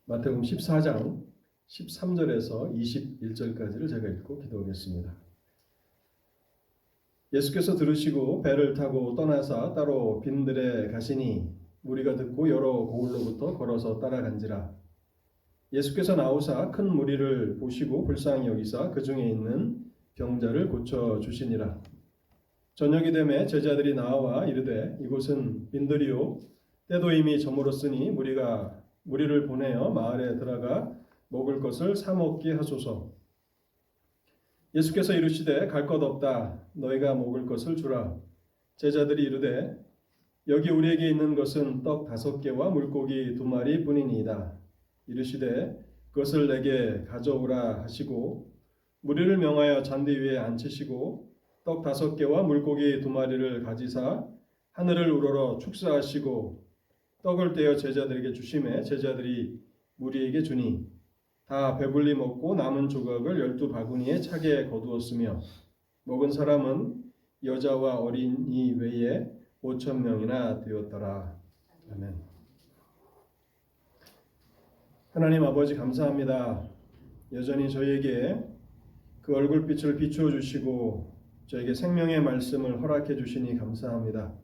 마태복음 14장 13절에서 21절까지를 제가 읽고 기도하겠습니다. 예수께서 들으시고 배를 타고 떠나사 따로 빈들에 가시니 무리가 듣고 여러 고을로부터 걸어서 따라간지라. 예수께서 나오사 큰 무리를 보시고 불쌍히 여기사 그 중에 있는 병자를 고쳐 주시니라. 저녁이 되매 제자들이 나와 이르되 이곳은 빈들이요 때도 이미 저물었으니 무리를 보내어 마을에 들어가 먹을 것을 사 먹게 하소서. 예수께서 이르시되 갈 것 없다. 너희가 먹을 것을 주라. 제자들이 이르되 여기 우리에게 있는 것은 떡 5개와 물고기 2마리 뿐이니이다. 이르시되 그것을 내게 가져오라 하시고 무리를 명하여 잔디 위에 앉히시고 떡 5개와 물고기 2마리를 가지사 하늘을 우러러 축사하시고 떡을 떼어 제자들에게 주시매 제자들이 무리에게 주니 다 배불리 먹고 남은 조각을 12바구니에 차게 거두었으며 먹은 사람은 여자와 어린이 외에 5,000명이나 되었더라. 아멘. 하나님 아버지 감사합니다. 여전히 저희에게 그 얼굴빛을 비추어 주시고 저에게 생명의 말씀을 허락해 주시니 감사합니다.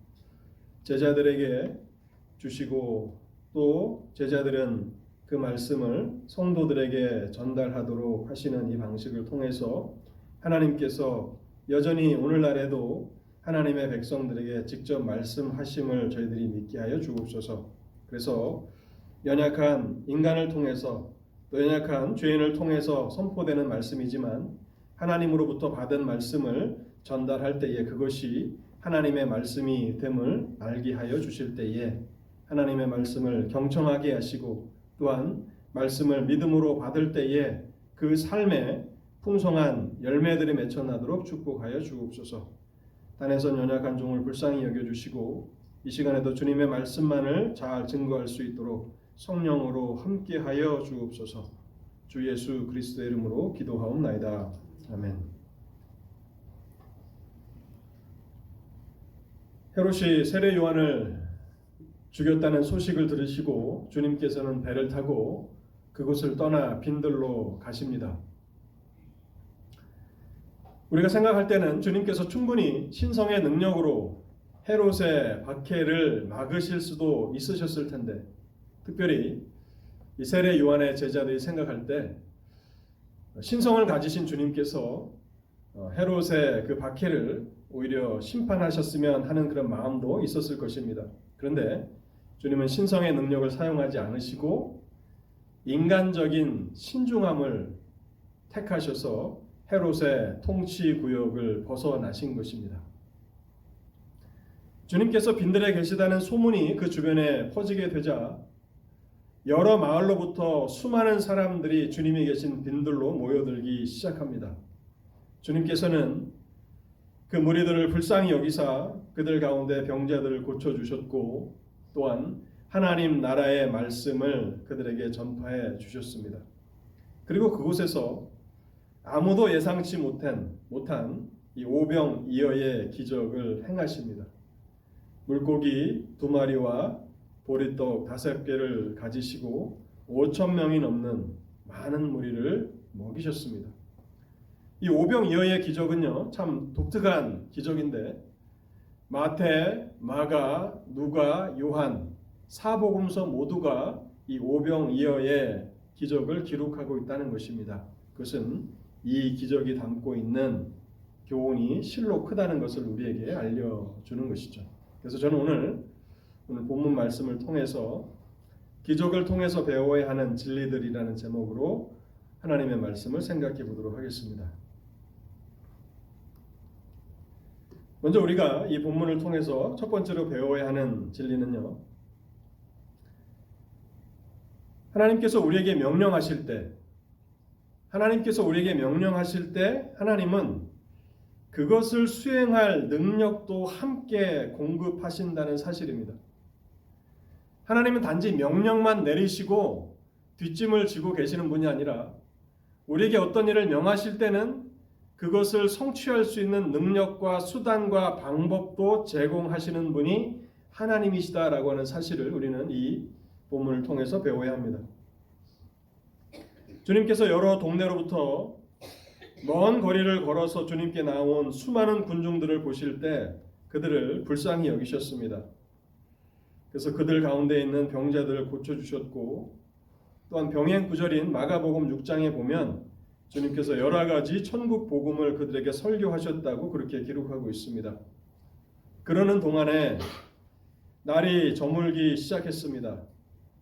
제자들에게 주시고 또 제자들은 그 말씀을 성도들에게 전달하도록 하시는 이 방식을 통해서 하나님께서 여전히 오늘날에도 하나님의 백성들에게 직접 말씀하심을 저희들이 믿게 하여 주옵소서. 그래서 연약한 인간을 통해서 또 연약한 죄인을 통해서 선포되는 말씀이지만 하나님으로부터 받은 말씀을 전달할 때에 그것이 하나님의 말씀이 됨을 알게 하여 주실 때에 하나님의 말씀을 경청하게 하시고 또한 말씀을 믿음으로 받을 때에 그 삶에 풍성한 열매들이 맺혀나도록 축복하여 주옵소서. 단에선 연약한 종을 불쌍히 여겨주시고 이 시간에도 주님의 말씀만을 잘 증거할 수 있도록 성령으로 함께하여 주옵소서. 주 예수 그리스도의 이름으로 기도하옵나이다. 아멘. 헤롯이 세례 요한을 죽였다는 소식을 들으시고 주님께서는 배를 타고 그곳을 떠나 빈들로 가십니다. 우리가 생각할 때는 주님께서 충분히 신성의 능력으로 헤롯의 박해를 막으실 수도 있으셨을 텐데 특별히 이 세례 요한의 제자들이 생각할 때 신성을 가지신 주님께서 헤롯의 그 박해를 오히려 심판하셨으면 하는 그런 마음도 있었을 것입니다. 그런데 주님은 신성의 능력을 사용하지 않으시고 인간적인 신중함을 택하셔서 헤롯의 통치 구역을 벗어나신 것입니다. 주님께서 빈들에 계시다는 소문이 그 주변에 퍼지게 되자 여러 마을로부터 수많은 사람들이 주님이 계신 빈들로 모여들기 시작합니다. 주님께서는 그 무리들을 불쌍히 여기사 그들 가운데 병자들을 고쳐주셨고 또한 하나님 나라의 말씀을 그들에게 전파해 주셨습니다. 그리고 그곳에서 아무도 예상치 못한 이 오병이어의 기적을 행하십니다. 물고기 2마리와 보리떡 5개를 가지시고 5,000명이 넘는 많은 무리를 먹이셨습니다. 이 오병이어의 기적은요 참 독특한 기적인데 마태, 마가, 누가, 요한, 사복음서 모두가 이 오병이어의 기적을 기록하고 있다는 것입니다. 그것은 이 기적이 담고 있는 교훈이 실로 크다는 것을 우리에게 알려주는 것이죠. 그래서 저는 오늘 본문 말씀을 통해서 기적을 통해서 배워야 하는 진리들이라는 제목으로 하나님의 말씀을 생각해 보도록 하겠습니다. 먼저 우리가 이 본문을 통해서 첫 번째로 배워야 하는 진리는요. 하나님께서 우리에게 명령하실 때 하나님은 그것을 수행할 능력도 함께 공급하신다는 사실입니다. 하나님은 단지 명령만 내리시고 뒷짐을 지고 계시는 분이 아니라 우리에게 어떤 일을 명하실 때는 그것을 성취할 수 있는 능력과 수단과 방법도 제공하시는 분이 하나님이시다라고 하는 사실을 우리는 이 본문을 통해서 배워야 합니다. 주님께서 여러 동네로부터 먼 거리를 걸어서 주님께 나온 수많은 군중들을 보실 때 그들을 불쌍히 여기셨습니다. 그래서 그들 가운데 있는 병자들을 고쳐주셨고, 또한 병행 구절인 마가복음 6장에 보면 주님께서 여러 가지 천국 복음을 그들에게 설교하셨다고 그렇게 기록하고 있습니다. 그러는 동안에 날이 저물기 시작했습니다.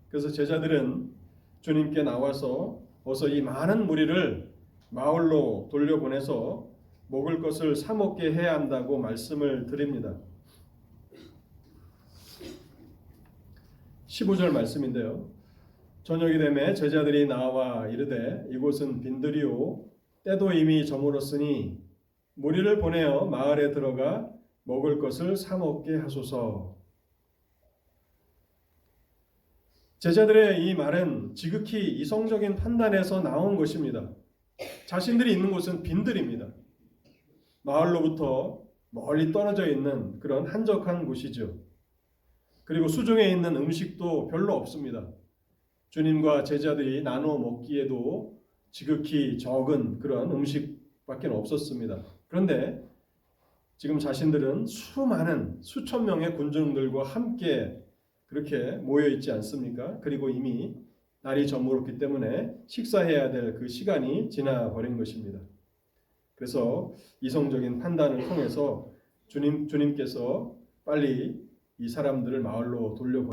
그래서 제자들은 주님께 나와서 어서 이 많은 무리를 마을로 돌려보내서 먹을 것을 사 먹게 해야 한다고 말씀을 드립니다. 15절 말씀인데요. 저녁이 되매 제자들이 나와 이르되 이곳은 빈들이요 때도 이미 저물었으니 무리를 보내어 마을에 들어가 먹을 것을 사 먹게 하소서. 제자들의 이 말은 지극히 이성적인 판단에서 나온 것입니다. 자신들이 있는 곳은 빈들입니다. 마을로부터 멀리 떨어져 있는 그런 한적한 곳이죠. 그리고 수중에 있는 음식도 별로 없습니다. 주님과 제자들이 나누어 먹기에도 지극히 적은 그런 음식밖에 없었습니다. 그런데 지금 자신들은 수많은 수천 명의 군중들과 함께 그렇게 모여 있지 않습니까? 그리고 이미 날이 저물었기 때문에 식사해야 될 그 시간이 지나버린 것입니다. 그래서 이성적인 판단을 통해서 주님께서 빨리 이 사람들을 마을로 돌려보내셨습니다.